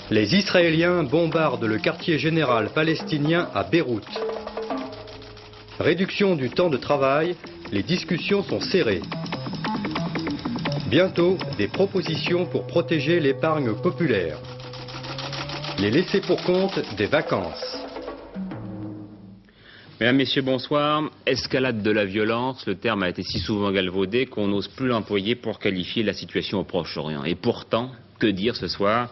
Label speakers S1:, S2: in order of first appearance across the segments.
S1: Les Israéliens bombardent le quartier général palestinien à Beyrouth. Réduction du temps de travail, les discussions sont serrées. Bientôt, des propositions pour protéger l'épargne populaire. Les laissés pour compte des vacances.
S2: Mesdames, Messieurs, bonsoir. Escalade de la violence, le terme a été si souvent galvaudé qu'on n'ose plus l'employer pour qualifier la situation au Proche-Orient. Et pourtant, que dire ce soir ?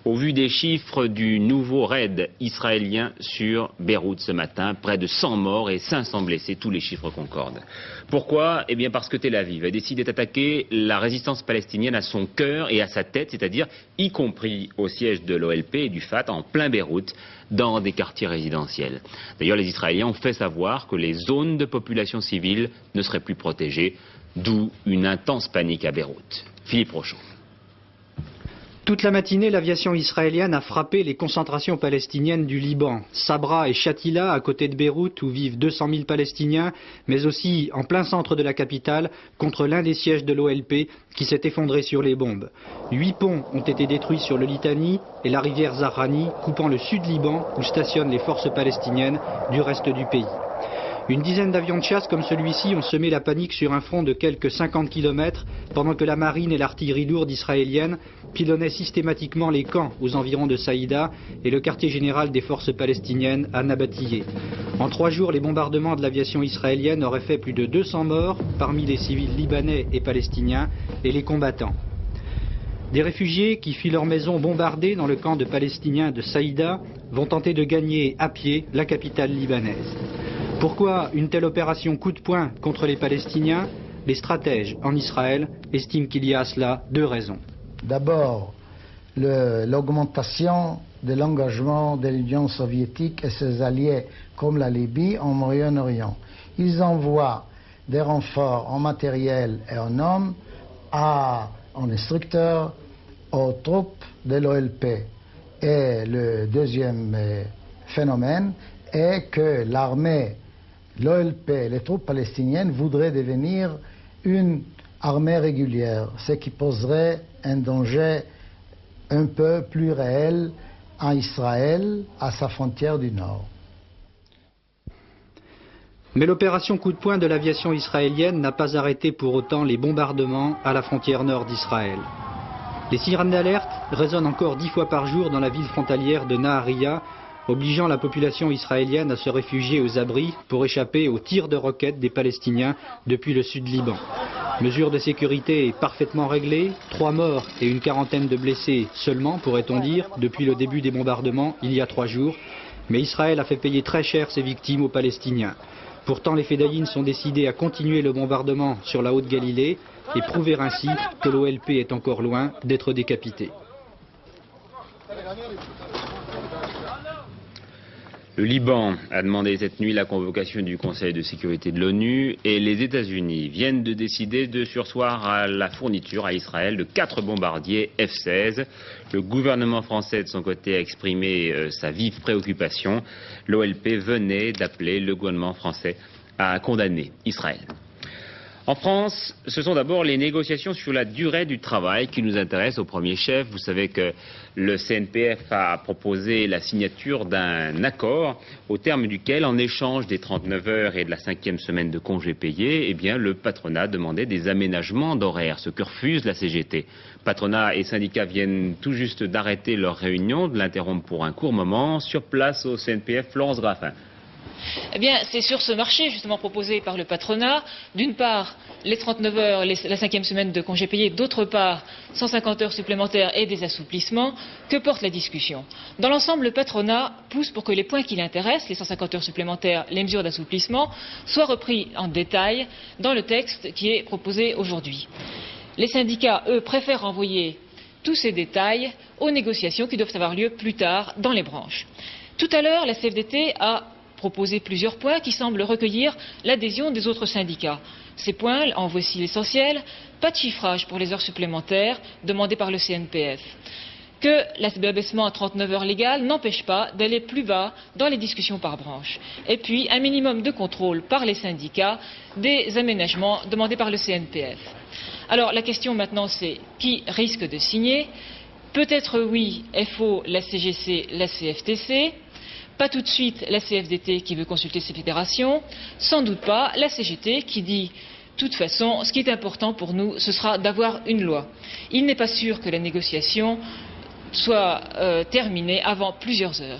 S2: Au vu des chiffres du nouveau raid israélien sur Beyrouth ce matin, près de 100 morts et 500 blessés, tous les chiffres concordent. Pourquoi ? Eh bien parce que Tel Aviv a décidé d'attaquer la résistance palestinienne à son cœur et à sa tête, c'est-à-dire y compris au siège de l'OLP et du Fatah en plein Beyrouth, dans des quartiers résidentiels. D'ailleurs, les Israéliens ont fait savoir que les zones de population civile ne seraient plus protégées, d'où une intense panique à Beyrouth. Philippe Rochon.
S3: Toute la matinée, l'aviation israélienne a frappé les concentrations palestiniennes du Liban, Sabra et Shatila, à côté de Beyrouth, où vivent 200 000 Palestiniens, mais aussi en plein centre de la capitale, contre l'un des sièges de l'OLP qui s'est effondré sur les bombes. 8 ponts ont été détruits sur le Litani et la rivière Zahrani, coupant le sud Liban, où stationnent les forces palestiniennes, du reste du pays. Une dizaine d'avions de chasse comme celui-ci ont semé la panique sur un front de quelques 50 km, pendant que la marine et l'artillerie lourde israélienne pilonnaient systématiquement les camps aux environs de Saïda et le quartier général des forces palestiniennes à Nabatiyeh. En 3 jours, les bombardements de l'aviation israélienne auraient fait plus de 200 morts parmi les civils libanais et palestiniens et les combattants. Des réfugiés qui fuient leur maison bombardée dans le camp de Palestiniens de Saïda vont tenter de gagner à pied la capitale libanaise. Pourquoi une telle opération coup de poing contre les Palestiniens ? Les stratèges en Israël estiment qu'il y a à cela 2 raisons.
S4: D'abord, l'augmentation de l'engagement de l'Union soviétique et ses alliés comme la Libye en Moyen-Orient. Ils envoient des renforts en matériel et en hommes, en instructeurs, aux troupes de l'OLP. Et le deuxième phénomène est que l'armée, l'OLP, les troupes palestiniennes voudraient devenir une armée régulière, ce qui poserait un danger un peu plus réel à Israël, à sa frontière du nord.
S3: Mais l'opération coup de poing de l'aviation israélienne n'a pas arrêté pour autant les bombardements à la frontière nord d'Israël. Les sirènes d'alerte résonnent encore 10 fois par jour dans la ville frontalière de Nahariya, obligeant la population israélienne à se réfugier aux abris pour échapper aux tirs de roquettes des Palestiniens depuis le sud Liban. Mesure de sécurité parfaitement réglée, 3 morts et une quarantaine de blessés seulement, pourrait-on dire, depuis le début des bombardements il y a 3 jours. Mais Israël a fait payer très cher ses victimes aux Palestiniens. Pourtant, les Fédayines sont décidés à continuer le bombardement sur la Haute-Galilée et prouver ainsi que l'OLP est encore loin d'être décapité.
S2: Le Liban a demandé cette nuit la convocation du Conseil de sécurité de l'ONU et les États-Unis viennent de décider de surseoir à la fourniture à Israël de 4 bombardiers F-16. Le gouvernement français, de son côté, a exprimé sa vive préoccupation. L'OLP venait d'appeler le gouvernement français à condamner Israël. En France, ce sont d'abord les négociations sur la durée du travail qui nous intéressent au premier chef. Vous savez que le CNPF a proposé la signature d'un accord au terme duquel, en échange des 39 heures et de la 5e semaine de congés payés, eh bien, le patronat demandait des aménagements d'horaires, ce que refuse la CGT. Patronat et syndicats viennent tout juste d'arrêter leur réunion, de l'interrompre pour un court moment. Sur place au CNPF, Florence Graffin.
S5: Eh bien, c'est sur ce marché justement proposé par le patronat, d'une part les 39 heures, la 5e semaine de congés payés, d'autre part 150 heures supplémentaires et des assouplissements, que porte la discussion. Dans l'ensemble, le patronat pousse pour que les points qui l'intéressent, les 150 heures supplémentaires, les mesures d'assouplissement, soient repris en détail dans le texte qui est proposé aujourd'hui. Les syndicats, eux, préfèrent renvoyer tous ces détails aux négociations qui doivent avoir lieu plus tard dans les branches. Tout à l'heure, la CFDT a proposé plusieurs points qui semblent recueillir l'adhésion des autres syndicats. Ces points, en voici l'essentiel. Pas de chiffrage pour les heures supplémentaires demandées par le CNPF. Que l'abaissement à 39 heures légales n'empêche pas d'aller plus bas dans les discussions par branche. Et puis, un minimum de contrôle par les syndicats des aménagements demandés par le CNPF. Alors, la question maintenant, c'est qui risque de signer ? Peut-être oui, FO, la CGC, la CFTC. Pas tout de suite la CFDT qui veut consulter ces fédérations. Sans doute pas la CGT qui dit de toute façon, ce qui est important pour nous, ce sera d'avoir une loi. Il n'est pas sûr que la négociation soit terminée avant plusieurs heures.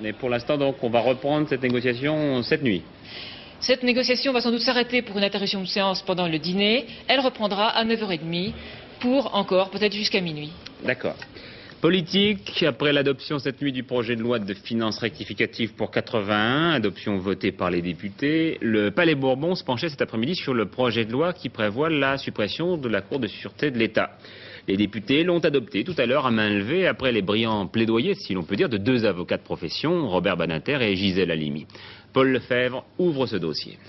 S2: Mais pour l'instant, donc, on va reprendre cette négociation cette nuit.
S5: Cette négociation va sans doute s'arrêter pour une interruption de séance pendant le dîner. Elle reprendra à 9h30 pour encore peut-être jusqu'à minuit.
S2: D'accord. Politique, après l'adoption cette nuit du projet de loi de finances rectificative pour 81, adoption votée par les députés, le Palais Bourbon se penchait cet après-midi sur le projet de loi qui prévoit la suppression de la Cour de sûreté de l'État. Les députés l'ont adopté tout à l'heure à main levée après les brillants plaidoyers, si l'on peut dire, de deux avocats de profession, Robert Badinter et Gisèle Halimi. Paul Lefebvre ouvre ce dossier.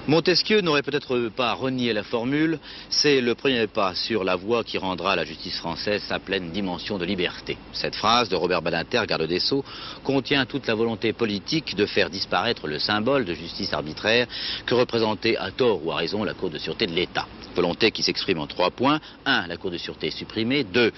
S6: Montesquieu n'aurait peut-être pas renié la formule, c'est le premier pas sur la voie qui rendra à la justice française sa pleine dimension de liberté. Cette phrase de Robert Badinter, garde des Sceaux, contient toute la volonté politique de faire disparaître le symbole de justice arbitraire que représentait à tort ou à raison la Cour de sûreté de l'État. Volonté qui s'exprime en 3 points. 1. La Cour de sûreté est supprimée. 2.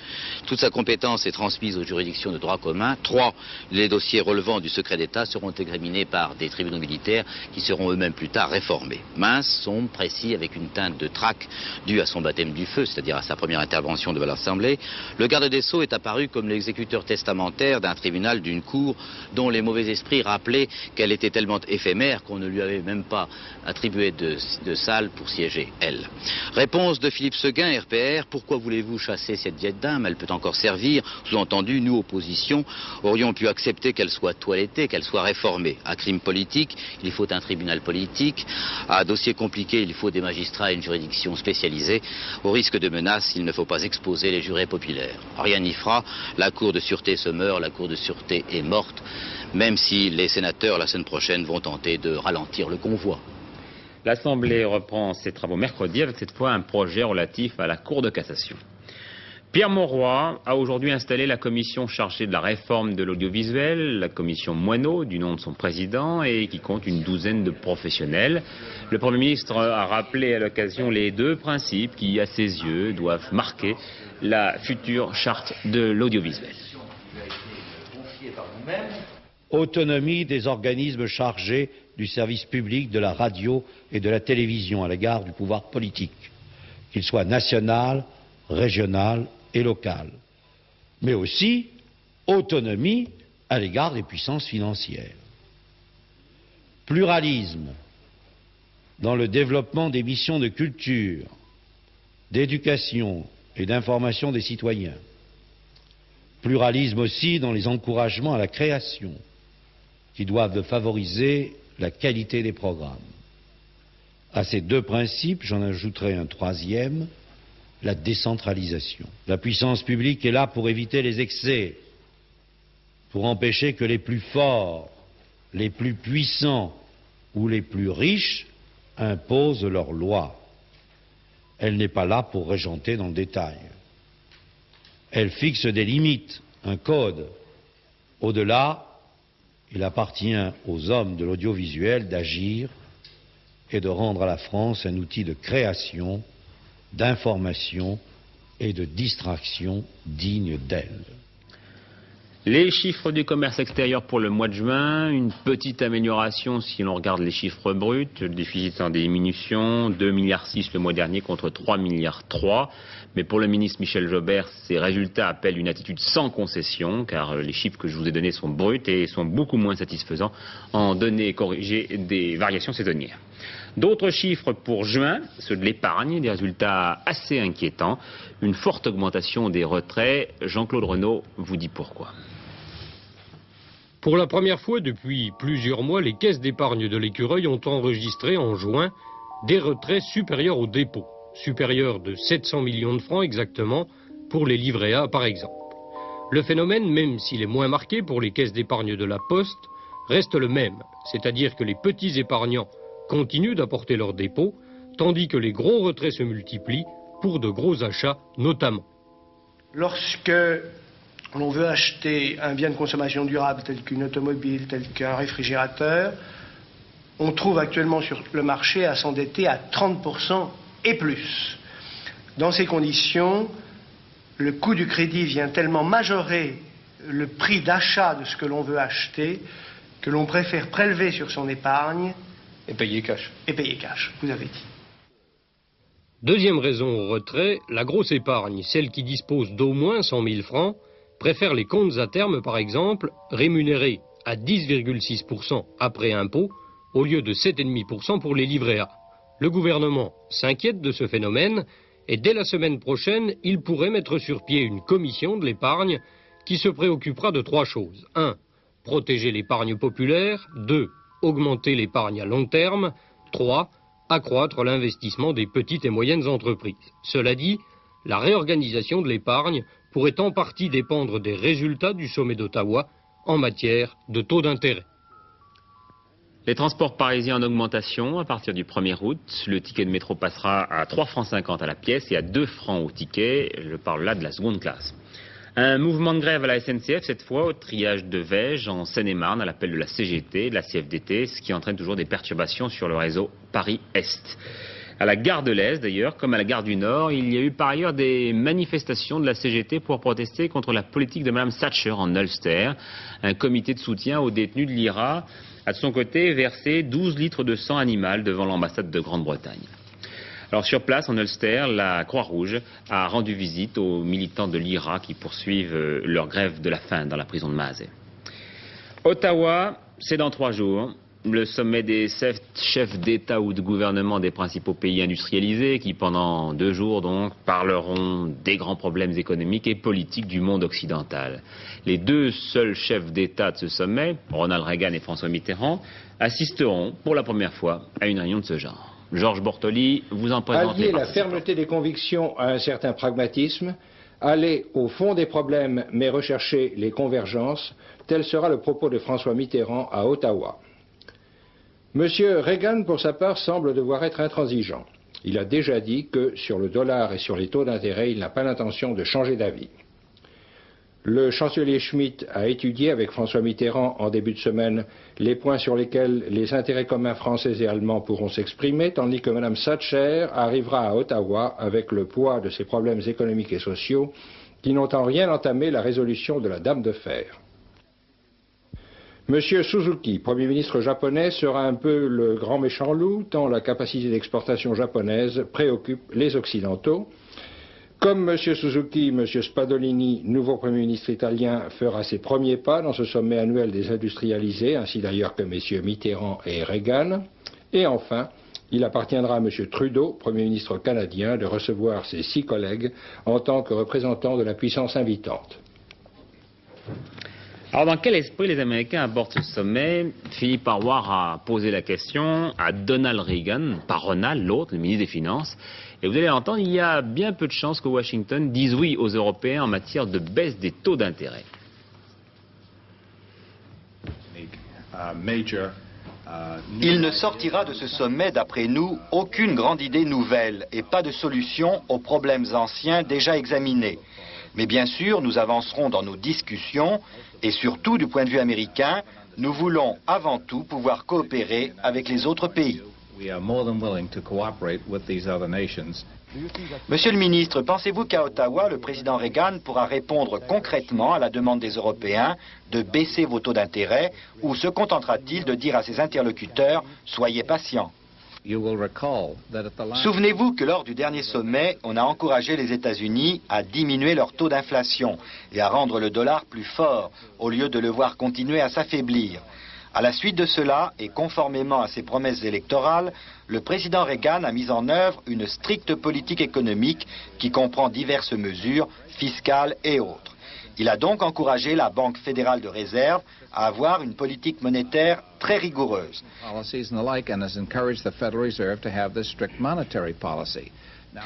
S6: Toute sa compétence est transmise aux juridictions de droit commun. 3. Les dossiers relevant du secret d'État seront examinés par des tribunaux militaires qui seront eux-mêmes plus tard réformés. Mince, sombre, précis, avec une teinte de trac due à son baptême du feu, c'est-à-dire à sa première intervention devant l'Assemblée, le garde des Sceaux est apparu comme l'exécuteur testamentaire d'un tribunal, d'une cour dont les mauvais esprits rappelaient qu'elle était tellement éphémère qu'on ne lui avait même pas attribué de salle pour siéger, elle. Réponse de Philippe Séguin, RPR, pourquoi voulez-vous chasser cette vieille dame? Elle peut encore servir. Sous-entendu, nous, opposition, aurions pu accepter qu'elle soit toilettée, qu'elle soit réformée. À crime politique, il faut un tribunal politique. À dossier compliqué, il faut des magistrats et une juridiction spécialisée. Au risque de menaces, il ne faut pas exposer les jurés populaires. Rien n'y fera. La Cour de sûreté se meurt, la Cour de sûreté est morte, même si les sénateurs, la semaine prochaine, vont tenter de ralentir le convoi.
S2: L'Assemblée reprend ses travaux mercredi avec cette fois un projet relatif à la Cour de cassation. Pierre Mauroy a aujourd'hui installé la commission chargée de la réforme de l'audiovisuel, la commission Moineau, du nom de son président, et qui compte une douzaine de professionnels. Le Premier ministre a rappelé à l'occasion les 2 principes qui, à ses yeux, doivent marquer la future charte de l'audiovisuel.
S7: Autonomie des organismes chargés du service public de la radio et de la télévision à l'égard du pouvoir politique, qu'il soit national, régional et local, mais aussi autonomie à l'égard des puissances financières. Pluralisme dans le développement des missions de culture, d'éducation et d'information des citoyens. Pluralisme aussi dans les encouragements à la création, qui doivent favoriser la qualité des programmes. À ces 2 principes, j'en ajouterai un 3e, la décentralisation. La puissance publique est là pour éviter les excès, pour empêcher que les plus forts, les plus puissants ou les plus riches imposent leurs lois. Elle n'est pas là pour régenter dans le détail. Elle fixe des limites, un code. Au-delà, il appartient aux hommes de l'audiovisuel d'agir et de rendre à la France un outil de création, d'information et de distraction digne d'elle.
S2: Les chiffres du commerce extérieur pour le mois de juin, une petite amélioration si l'on regarde les chiffres bruts, le déficit en diminution, 2,6 milliards le mois dernier contre 3,3 milliards. Mais pour le ministre Michel Jobert, ces résultats appellent une attitude sans concession, car les chiffres que je vous ai donnés sont bruts et sont beaucoup moins satisfaisants en données corrigées des variations saisonnières. D'autres chiffres pour juin, ceux de l'épargne, des résultats assez inquiétants, une forte augmentation des retraits. Jean-Claude Renaud vous dit pourquoi.
S8: Pour la première fois depuis plusieurs mois, les caisses d'épargne de l'Écureuil ont enregistré en juin des retraits supérieurs aux dépôts, supérieurs de 700 millions de francs exactement pour les livrets A par exemple. Le phénomène, même s'il est moins marqué pour les caisses d'épargne de la Poste, reste le même, c'est-à-dire que les petits épargnants continuent d'apporter leurs dépôts, tandis que les gros retraits se multiplient pour de gros achats notamment.
S9: Lorsque l'on veut acheter un bien de consommation durable tel qu'une automobile, tel qu'un réfrigérateur, on trouve actuellement sur le marché à s'endetter à 30% et plus. Dans ces conditions, le coût du crédit vient tellement majorer le prix d'achat de ce que l'on veut acheter que l'on préfère prélever sur son épargne
S10: et payer cash.
S9: Et payer cash, vous avez dit.
S8: Deuxième raison au retrait, la grosse épargne, celle qui dispose d'au moins 100 000 francs, préfère les comptes à terme, par exemple, rémunérés à 10,6% après impôt, au lieu de 7,5% pour les livrets A. Le gouvernement s'inquiète de ce phénomène et dès la semaine prochaine, il pourrait mettre sur pied une commission de l'épargne qui se préoccupera de 3 choses. 1. Protéger l'épargne populaire. 2. Augmenter l'épargne à long terme. 3. Accroître l'investissement des petites et moyennes entreprises. Cela dit, la réorganisation de l'épargne pourrait en partie dépendre des résultats du sommet d'Ottawa en matière de taux d'intérêt.
S2: Les transports parisiens en augmentation à partir du 1er août. Le ticket de métro passera à 3,50 francs à la pièce et à 2 francs au ticket. Je parle là de la seconde classe. Un mouvement de grève à la SNCF, cette fois au triage de Vesges, en Seine-et-Marne, à l'appel de la CGT, de la CFDT, ce qui entraîne toujours des perturbations sur le réseau Paris-Est. À la gare de l'Est, d'ailleurs, comme à la gare du Nord, il y a eu par ailleurs des manifestations de la CGT pour protester contre la politique de Mme Thatcher en Ulster. Un comité de soutien aux détenus de l'IRA a de son côté versé 12 litres de sang animal devant l'ambassade de Grande-Bretagne. Alors sur place, en Ulster, la Croix-Rouge a rendu visite aux militants de l'IRA qui poursuivent leur grève de la faim dans la prison de Mazet. Ottawa, c'est dans 3 jours. Le sommet des chefs d'État ou de gouvernement des principaux pays industrialisés qui, pendant 2 jours, donc, parleront des grands problèmes économiques et politiques du monde occidental. Les 2 seuls chefs d'État de ce sommet, Ronald Reagan et François Mitterrand, assisteront pour la première fois à une réunion de ce genre. Georges Bortoli, vous en présentez.
S11: Allier la fermeté des convictions à un certain pragmatisme, aller au fond des problèmes mais rechercher les convergences, tel sera le propos de François Mitterrand à Ottawa. Monsieur Reagan, pour sa part, semble devoir être intransigeant. Il a déjà dit que sur le dollar et sur les taux d'intérêt, il n'a pas l'intention de changer d'avis. Le chancelier Schmitt a étudié avec François Mitterrand en début de semaine les points sur lesquels les intérêts communs français et allemands pourront s'exprimer, tandis que Mme Thatcher arrivera à Ottawa avec le poids de ses problèmes économiques et sociaux qui n'ont en rien entamé la résolution de la Dame de Fer. Monsieur Suzuki, Premier ministre japonais, sera un peu le grand méchant loup, tant la capacité d'exportation japonaise préoccupe les Occidentaux. Comme M. Suzuki, M. Spadolini, nouveau Premier ministre italien, fera ses premiers pas dans ce sommet annuel des industrialisés, ainsi d'ailleurs que M. Mitterrand et Reagan. Et enfin, il appartiendra à M. Trudeau, Premier ministre canadien, de recevoir ses 6 collègues en tant que représentants de la puissance invitante.
S2: Alors, dans quel esprit les Américains abordent ce sommet? Philippe Harward a posé la question à Donald Reagan, pas Ronald, l'autre, le ministre des Finances. Et vous allez l'entendre, il y a bien peu de chances que Washington dise oui aux Européens en matière de baisse des taux d'intérêt.
S12: Il ne sortira de ce sommet, d'après nous, aucune grande idée nouvelle et pas de solution aux problèmes anciens déjà examinés. Mais bien sûr, nous avancerons dans nos discussions et surtout, du point de vue américain, nous voulons avant tout pouvoir coopérer avec les autres pays. Monsieur le ministre, pensez-vous qu'à Ottawa, le président Reagan pourra répondre concrètement à la demande des Européens de baisser vos taux d'intérêt ou se contentera-t-il de dire à ses interlocuteurs « soyez patients » ? Souvenez-vous que lors du dernier sommet, on a encouragé les États-Unis à diminuer leur taux d'inflation et à rendre le dollar plus fort, au lieu de le voir continuer à s'affaiblir. À la suite de cela, et conformément à ses promesses électorales, le président Reagan a mis en œuvre une stricte politique économique qui comprend diverses mesures, fiscales et autres. Il a donc encouragé la Banque fédérale de réserve à avoir une politique monétaire très rigoureuse.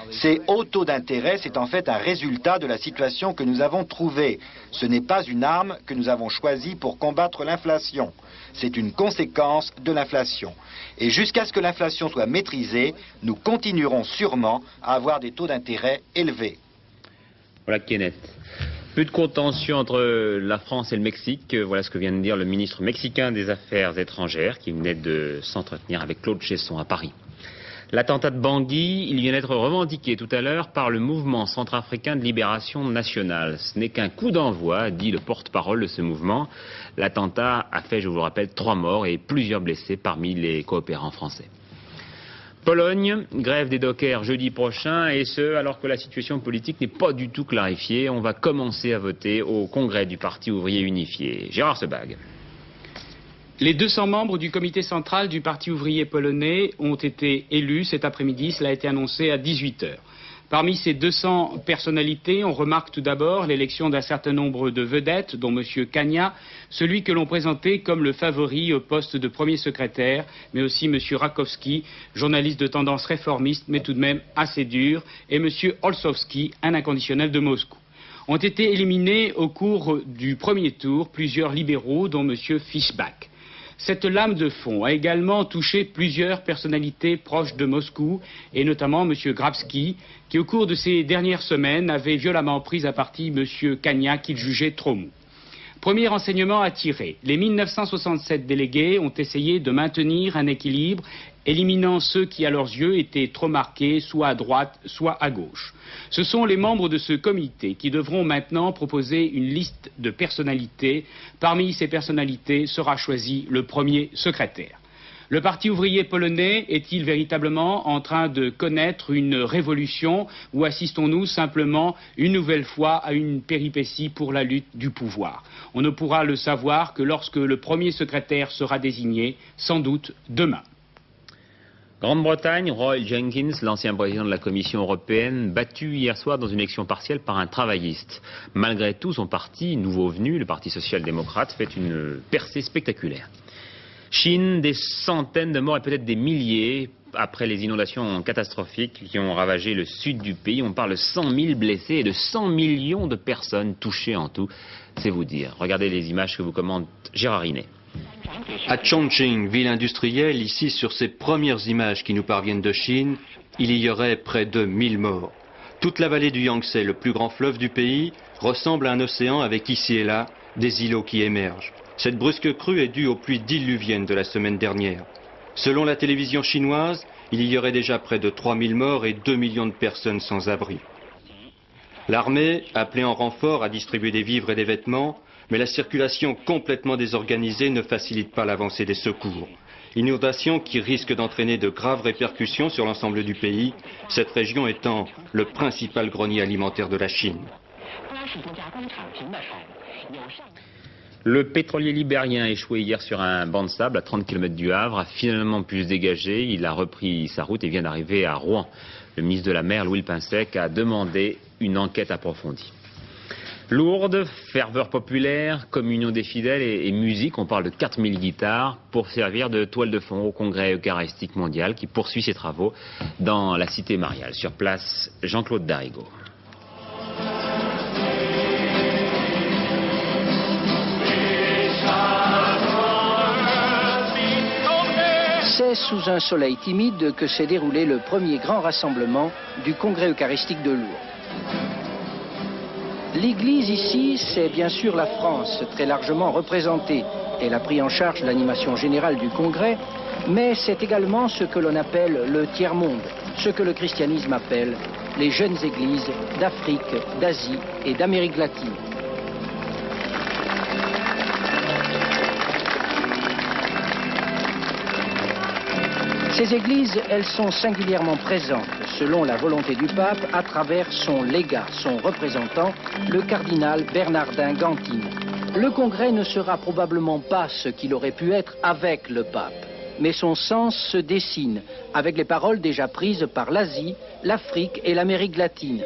S12: Ces hauts taux d'intérêt, c'est en fait un résultat de la situation que nous avons trouvée. Ce n'est pas une arme que nous avons choisie pour combattre l'inflation. C'est une conséquence de l'inflation. Et jusqu'à ce que l'inflation soit maîtrisée, nous continuerons sûrement à avoir des taux d'intérêt élevés.
S2: Voilà qui est net. Plus de contention entre la France et le Mexique, voilà ce que vient de dire le ministre mexicain des Affaires étrangères qui venait de s'entretenir avec Claude Cheysson à Paris. L'attentat de Bangui, il vient d'être revendiqué tout à l'heure par le mouvement centrafricain de libération nationale. Ce n'est qu'un coup d'envoi, dit le porte-parole de ce mouvement. L'attentat a fait, je vous le rappelle, 3 morts et plusieurs blessés parmi les coopérants français. Pologne, grève des dockers jeudi prochain, et ce, alors que la situation politique n'est pas du tout clarifiée. On va commencer à voter au congrès du Parti ouvrier unifié. Gérard Sebag.
S10: Les 200 membres du comité central du Parti ouvrier polonais ont été élus cet après-midi. Cela a été annoncé à 18 h. Parmi ces 200 personnalités, on remarque tout d'abord l'élection d'un certain nombre de vedettes, dont M. Kania, celui que l'on présentait comme le favori au poste de premier secrétaire, mais aussi M. Rakowski, journaliste de tendance réformiste, mais tout de même assez dur, et M. Olszewski, un inconditionnel de Moscou. Ont été éliminés au cours du premier tour plusieurs libéraux, dont M. Fischbach. Cette lame de fond a également touché plusieurs personnalités proches de Moscou, et notamment M. Grabski, qui au cours de ces dernières semaines avait violemment pris à partie M. Kania, qu'il jugeait trop mou. Premier enseignement à tirer, les 1967 délégués ont essayé de maintenir un équilibre, éliminant ceux qui, à leurs yeux, étaient trop marqués, soit à droite, soit à gauche. Ce sont les membres de ce comité qui devront maintenant proposer une liste de personnalités. Parmi ces personnalités sera choisi le premier secrétaire. Le Parti ouvrier polonais est-il véritablement en train de connaître une révolution ou assistons-nous simplement une nouvelle fois à une péripétie pour la lutte du pouvoir? On ne pourra le savoir que lorsque le premier secrétaire sera désigné, sans doute demain.
S2: Grande-Bretagne, Roy Jenkins, l'ancien président de la Commission européenne, battu hier soir dans une élection partielle par un travailliste. Malgré tout, son parti, nouveau venu, le Parti social-démocrate, fait une percée spectaculaire. Chine, des centaines de morts et peut-être des milliers après les inondations catastrophiques qui ont ravagé le sud du pays. On parle de 100 000 blessés et de 100 millions de personnes touchées en tout. C'est vous dire. Regardez les images que vous commente Gérard Rinet.
S13: À Chongqing, ville industrielle, ici sur ces premières images qui nous parviennent de Chine, il y aurait près de 1000 morts. Toute la vallée du Yangtze, le plus grand fleuve du pays, ressemble à un océan avec ici et là des îlots qui émergent. Cette brusque crue est due aux pluies diluviennes de la semaine dernière. Selon la télévision chinoise, il y aurait déjà près de 3000 morts et 2 millions de personnes sans abri. L'armée, appelée en renfort, a distribué des vivres et des vêtements, mais la circulation complètement désorganisée ne facilite pas l'avancée des secours. Inondation qui risque d'entraîner de graves répercussions sur l'ensemble du pays, cette région étant le principal grenier alimentaire de la Chine.
S2: Le pétrolier libérien échoué hier sur un banc de sable à 30 km du Havre a finalement pu se dégager. Il a repris sa route et vient d'arriver à Rouen. Le ministre de la Mer, Louis Pinsec, a demandé une enquête approfondie. Lourdes, ferveur populaire, communion des fidèles et musique. On parle de 4000 guitares pour servir de toile de fond au Congrès Eucharistique Mondial qui poursuit ses travaux dans la cité mariale. Sur place, Jean-Claude Darigo.
S14: C'est sous un soleil timide que s'est déroulé le premier grand rassemblement du Congrès Eucharistique de Lourdes. L'Église ici, c'est bien sûr la France, très largement représentée. Elle a pris en charge l'animation générale du Congrès, mais c'est également ce que l'on appelle le tiers-monde, ce que le christianisme appelle les jeunes églises d'Afrique, d'Asie et d'Amérique latine. Ces églises, elles sont singulièrement présentes, selon la volonté du pape, à travers son légat, son représentant, le cardinal Bernardin Gantine. Le congrès ne sera probablement pas ce qu'il aurait pu être avec le pape, mais son sens se dessine avec les paroles déjà prises par l'Asie, l'Afrique et l'Amérique latine.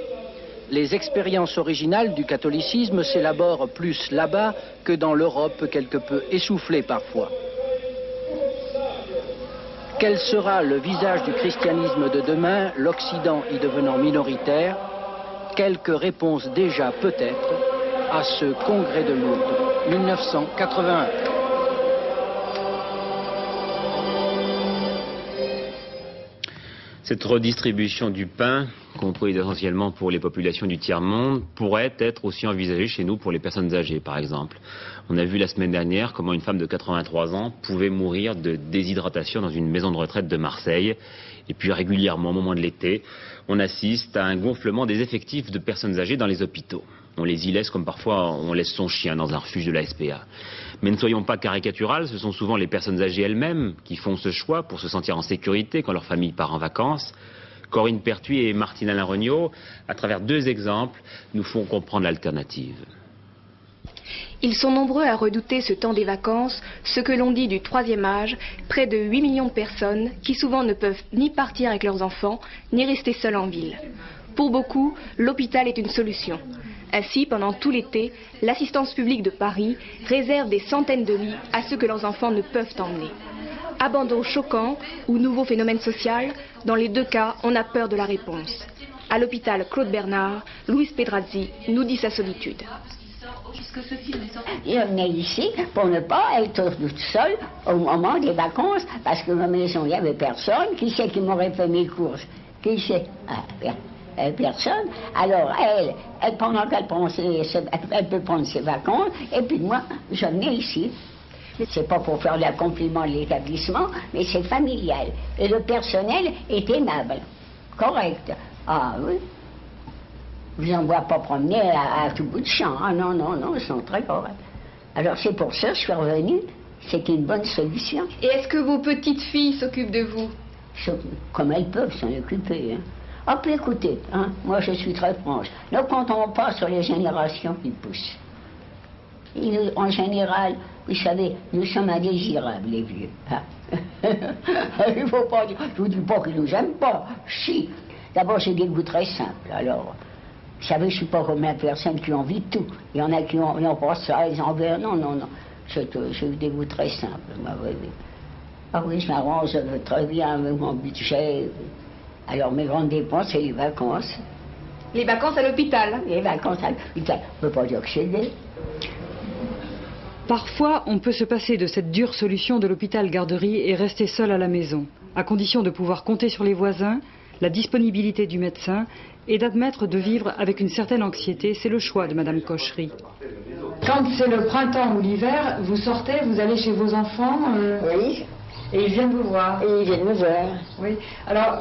S14: Les expériences originales du catholicisme s'élaborent plus là-bas que dans l'Europe quelque peu essoufflée parfois. Quel sera le visage du christianisme de demain, l'Occident y devenant minoritaire? Quelques réponses déjà peut-être à ce congrès de Lourdes 1981.
S2: Cette redistribution du pain, comprise essentiellement pour les populations du tiers-monde, pourrait être aussi envisagée chez nous pour les personnes âgées, par exemple. On a vu la semaine dernière comment une femme de 83 ans pouvait mourir de déshydratation dans une maison de retraite de Marseille. Et puis régulièrement, au moment de l'été, on assiste à un gonflement des effectifs de personnes âgées dans les hôpitaux. On les y laisse comme parfois on laisse son chien dans un refuge de la SPA. Mais ne soyons pas caricaturales, ce sont souvent les personnes âgées elles-mêmes qui font ce choix pour se sentir en sécurité quand leur famille part en vacances. Corinne Pertuis et Martine Alain Regnault, à travers 2 exemples, nous font comprendre l'alternative.
S15: Ils sont nombreux à redouter ce temps des vacances, ce que l'on dit du 3e âge, près de 8 millions de personnes qui souvent ne peuvent ni partir avec leurs enfants, ni rester seuls en ville. Pour beaucoup, l'hôpital est une solution. Ainsi, pendant tout l'été, l'assistance publique de Paris réserve des centaines de lits à ceux que leurs enfants ne peuvent emmener. Abandon choquant ou nouveau phénomène social, dans les 2 cas, on a peur de la réponse. À l'hôpital Claude Bernard, Louise Pedrazzi nous dit sa solitude.
S16: Je venais ici pour ne pas être toute seule au moment des vacances, parce que ma maison, il n'y avait personne. Qui c'est qui m'aurait fait mes courses? Qui c'est? Personne. Alors, elle pendant qu'elle pensait, elle peut prendre ses vacances, et puis moi, je venais ici. C'est pas pour faire le compliment de l'établissement, mais c'est familial. Et le personnel est aimable, correct. Ah oui. Je ne les envoie pas promener à tout bout de champ. Ah non, non, non, ils sont très corrects. Alors c'est pour ça que je suis revenue. C'est une bonne solution.
S15: Et est-ce que vos petites filles s'occupent de vous?
S16: Comme elles peuvent s'en occuper. Hein. Ah, puis écoutez, hein, moi je suis très franche. Là, quand on passe sur les générations qui poussent, en général, vous savez, nous sommes indésirables, les vieux. Hein. Il ne faut pas dire, je ne vous dis pas qu'ils ne nous aiment pas. Si. D'abord, j'ai des goûts très simples. Alors, vous savez, je ne suis pas comme la personne qui a envie de tout. Il y en a qui n'ont pas ça, ils en veulent. Non, non, non. J'ai des goûts très simples. Ah oui, je m'arrange très bien avec mon budget. Alors, mes grandes dépenses, c'est les vacances.
S15: Les vacances à l'hôpital?
S16: Les vacances à l'hôpital. Je ne peux pas dire que c'est des...
S17: Parfois, on peut se passer de cette dure solution de l'hôpital-garderie et rester seul à la maison, à condition de pouvoir compter sur les voisins, la disponibilité du médecin et d'admettre de vivre avec une certaine anxiété. C'est le choix de Madame Cochery.
S18: Quand c'est le printemps ou l'hiver, vous sortez, vous allez chez vos enfants
S16: Oui.
S18: Et ils viennent vous voir?
S16: Et ils viennent me voir.
S18: Oui. Alors,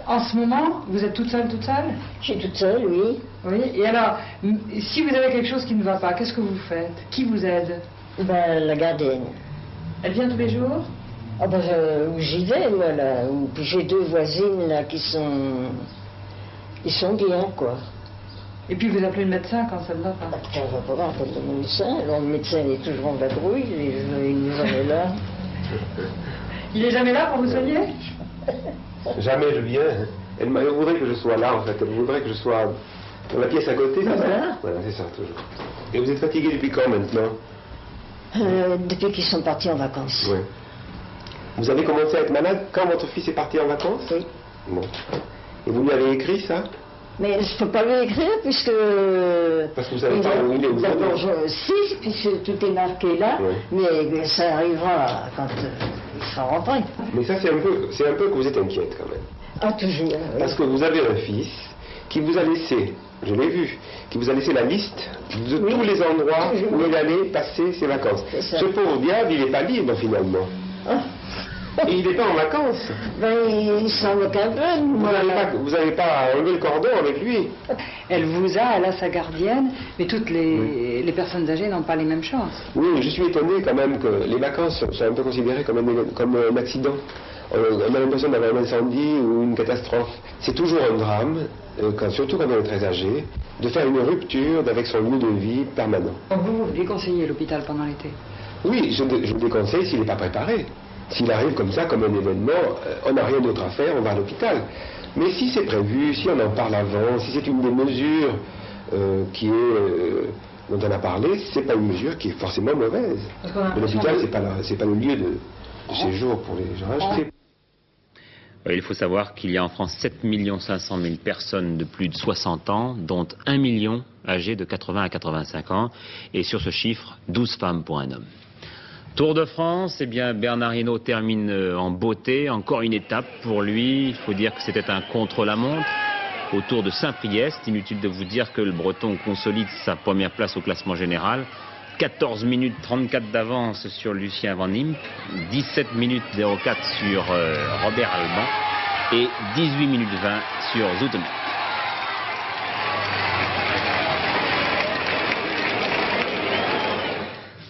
S18: en ce moment, vous êtes toute seule, toute seule?
S16: Je suis toute seule, oui.
S18: Oui. Et alors, si vous avez quelque chose qui ne va pas, qu'est-ce que vous faites? Qui vous aide?
S16: Ben, la gardienne.
S18: Elle vient tous les jours?
S16: Ah ben, j'y vais, moi, là. Puis j'ai 2 voisines, là, qui sont bien, quoi.
S18: Et puis vous appelez le médecin quand ça ne va pas?
S16: Quand on va pas voir, on appelle le médecin. Alors, le médecin, il est toujours en vadrouille, il nous en est là.
S18: Il est jamais là pour vous soigner?
S19: Jamais je viens. Elle voudrait que je sois là, en fait. Elle voudrait que je sois dans la pièce à côté, c'est ça? Voilà, c'est ça, toujours. Et vous êtes fatigué depuis quand, maintenant?
S16: Depuis qu'ils sont partis en vacances.
S19: Oui. Vous avez commencé à être malade quand votre fils est parti en vacances?
S16: Oui.
S19: Bon. Et vous lui avez écrit ça?
S16: Mais je ne peux pas lui écrire puisque...
S19: Parce que vous savez pas où il est, où
S16: d'abord, si, puisque tout est marqué là, oui. Mais ça arrivera quand il sera rentré.
S19: Mais ça, c'est un peu que vous êtes inquiète quand même.
S16: Ah, toujours.
S19: Parce que vous avez un fils qui vous a laissé, je l'ai vu, qui vous a laissé la liste de tous les endroits où il allait passer ses vacances. Ce pauvre diable, il n'est pas libre finalement. Ah. Et il n'est pas en vacances.
S16: Ben, il s'en moque un peu.
S19: Vous n'avez pas enlevé le cordon avec lui.
S18: Elle a sa gardienne, mais toutes les personnes âgées n'ont pas les mêmes chances.
S19: Oui, je suis étonné quand même que les vacances sont un peu considérées comme un accident. On a l'impression d'avoir un incendie ou une catastrophe. C'est toujours un drame, surtout quand on est très âgé, de faire une rupture avec son lieu de vie permanent.
S18: Vous déconseillez l'hôpital pendant l'été?
S19: Oui, je le déconseille s'il n'est pas préparé. S'il arrive comme ça, comme un événement, on n'a rien d'autre à faire, on va à l'hôpital. Mais si c'est prévu, si on en parle avant, si c'est une des mesures dont on a parlé, c'est pas une mesure qui est forcément mauvaise. L'hôpital, c'est pas le lieu de séjour pour les gens âgés.
S2: Il faut savoir qu'il y a en France 7 500 000 personnes de plus de 60 ans, dont 1 million âgées de 80 à 85 ans, et sur ce chiffre, 12 femmes pour un homme. Tour de France, eh bien Bernard Hinault termine en beauté, encore une étape pour lui. Il faut dire que c'était un contre-la-montre autour de Saint-Priest. Inutile de vous dire que le Breton consolide sa première place au classement général. 14 minutes 34 d'avance sur Lucien Van Impe, 17 minutes 04 sur Robert Alban et 18 minutes 20 sur Zoetemelk.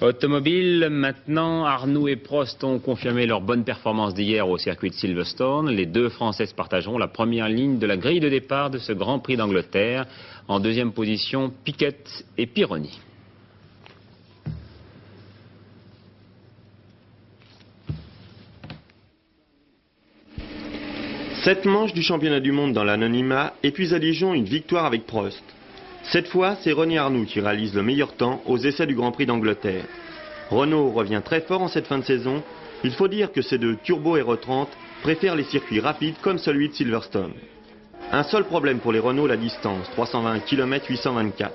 S2: Automobile, maintenant, Arnoux et Prost ont confirmé leur bonne performance d'hier au circuit de Silverstone. Les deux Françaises partageront la première ligne de la grille de départ de ce Grand Prix d'Angleterre. En deuxième position, Piquet et Pironi.
S20: Sept manches du championnat du monde dans l'anonymat et puis à Dijon une victoire avec Prost. Cette fois, c'est René Arnoux qui réalise le meilleur temps aux essais du Grand Prix d'Angleterre. Renault revient très fort en cette fin de saison. Il faut dire que ces deux Turbo R30 préfèrent les circuits rapides comme celui de Silverstone. Un seul problème pour les Renault, la distance, 320 km 824.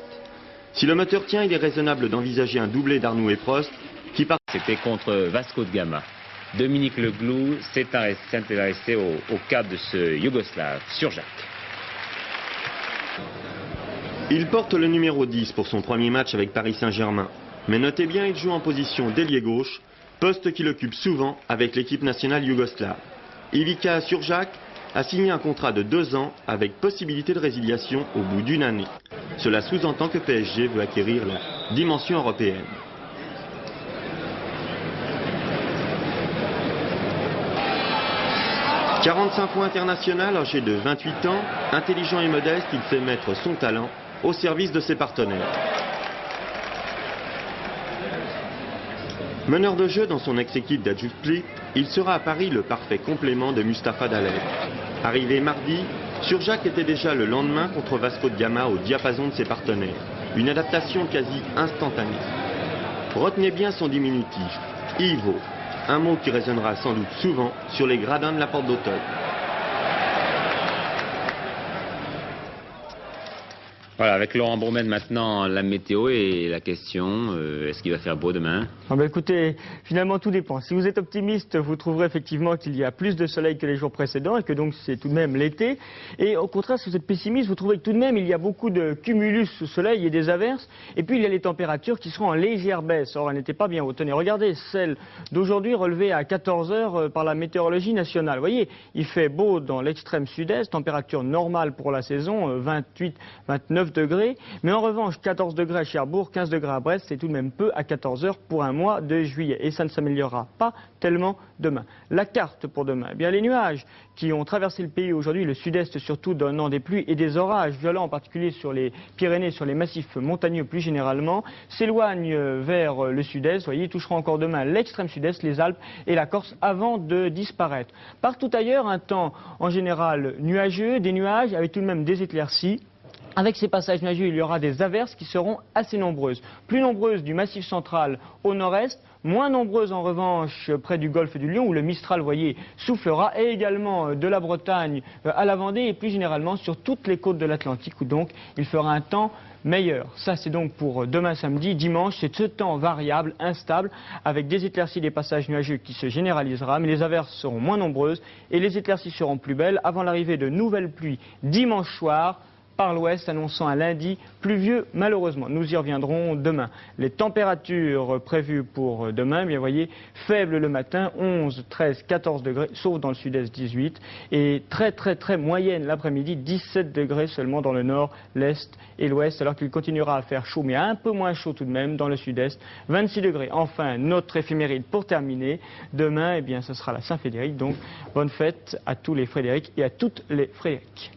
S20: Si le moteur tient, il est raisonnable d'envisager un doublé d'Arnoux et Prost qui part...
S2: C'était contre Vasco de Gama. Dominique Leglou s'est intéressé au cas de ce Yougoslave, Surjak.
S20: Il porte le numéro 10 pour son premier match avec Paris Saint-Germain. Mais notez bien, il joue en position d'ailier gauche, poste qu'il occupe souvent avec l'équipe nationale yougoslave. Ivica Surjak a signé un contrat de 2 ans avec possibilité de résiliation au bout d'une année. Cela sous-entend que PSG veut acquérir la dimension européenne. « 45 points international, âgé de 28 ans, intelligent et modeste, il fait mettre son talent au service de ses partenaires. Meneur de jeu dans son ex-équipe d'Adjustpli, il sera à Paris le parfait complément de Mustapha Daleb. Arrivé mardi, Surjak était déjà le lendemain contre Vasco de Gama au diapason de ses partenaires. Une adaptation quasi instantanée. Retenez bien son diminutif, Ivo, un mot qui résonnera sans doute souvent sur les gradins de la Porte d'Auteuil.
S2: Voilà, avec Laurent Bourmède maintenant, la météo et la question, est-ce qu'il va faire beau demain?
S21: Écoutez, finalement tout dépend. Si vous êtes optimiste, vous trouverez effectivement qu'il y a plus de soleil que les jours précédents et que donc c'est tout de même l'été. Et au contraire, si vous êtes pessimiste, vous trouverez que tout de même il y a beaucoup de cumulus sous soleil et des averses. Et puis il y a les températures qui seront en légère baisse. Or, elles n'étaient pas bien hautes. Tenez, regardez celle d'aujourd'hui relevée à 14 heures par la météorologie nationale. Vous voyez, il fait beau dans l'extrême sud-est, température normale pour la saison, 28, 29 degrés, mais en revanche 14 degrés à Cherbourg, 15 degrés à Brest, c'est tout de même peu à 14 heures pour un mois de juillet et ça ne s'améliorera pas tellement demain. La carte pour demain, eh bien les nuages qui ont traversé le pays aujourd'hui, le sud-est surtout donnant des pluies et des orages violents en particulier sur les Pyrénées, sur les massifs montagneux plus généralement, s'éloignent vers le sud-est, vous voyez, toucheront encore demain l'extrême sud-est, les Alpes et la Corse avant de disparaître. Partout ailleurs, un temps en général nuageux, des nuages avec tout de même des éclaircies. Avec ces passages nuageux, il y aura des averses qui seront assez nombreuses. Plus nombreuses du Massif central au nord-est, moins nombreuses en revanche près du golfe du Lion où le Mistral, vous voyez, soufflera, et également de la Bretagne à la Vendée et plus généralement sur toutes les côtes de l'Atlantique où donc il fera un temps meilleur. Ça c'est donc pour demain samedi, dimanche, c'est ce temps variable, instable, avec des éclaircies, des passages nuageux qui se généralisera, mais les averses seront moins nombreuses et les éclaircies seront plus belles avant l'arrivée de nouvelles pluies dimanche soir, par l'ouest, annonçant un lundi pluvieux malheureusement. Nous y reviendrons demain. Les températures prévues pour demain, bien voyez, faibles le matin, 11, 13, 14 degrés, sauf dans le sud-est 18, et très moyenne l'après-midi, 17 degrés seulement dans le nord, l'est et l'ouest, alors qu'il continuera à faire chaud, mais un peu moins chaud tout de même dans le sud-est, 26 degrés. Enfin, notre éphéméride pour terminer, demain, eh bien, ce sera la Saint-Frédéric, donc bonne fête à tous les Frédéric et à toutes les Frédéric.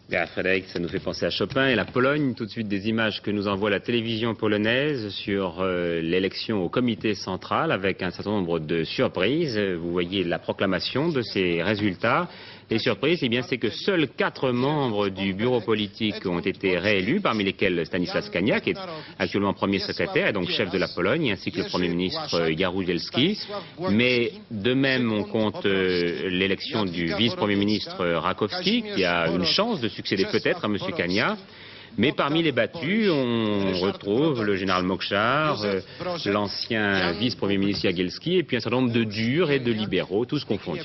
S2: Bien, Frédéric, ça nous fait penser à Chopin et la Pologne. Tout de suite, des images que nous envoie la télévision polonaise sur l'élection au comité central avec un certain nombre de surprises. Vous voyez la proclamation de ces résultats. Les surprises, eh bien, c'est que seuls 4 membres du bureau politique ont été réélus, parmi lesquels Stanisław Kania, qui est actuellement premier secrétaire et donc chef de la Pologne, ainsi que le premier ministre Jaruzelski. Mais de même, on compte l'élection du vice-premier ministre Rakowski, qui a une chance de succéder peut-être à M. Kania. Mais parmi les battus, on retrouve le général Mokchar, l'ancien vice-premier ministre Jagielski, et puis un certain nombre de durs et de libéraux, tous confondus.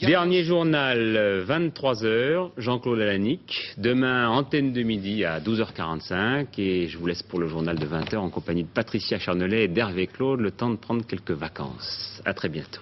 S2: Dernier journal, 23h, Jean-Claude Alanic. Demain, antenne de midi à 12h45. Et je vous laisse pour le journal de 20h en compagnie de Patricia Charnelet et d'Hervé Claude, le temps de prendre quelques vacances. À très bientôt.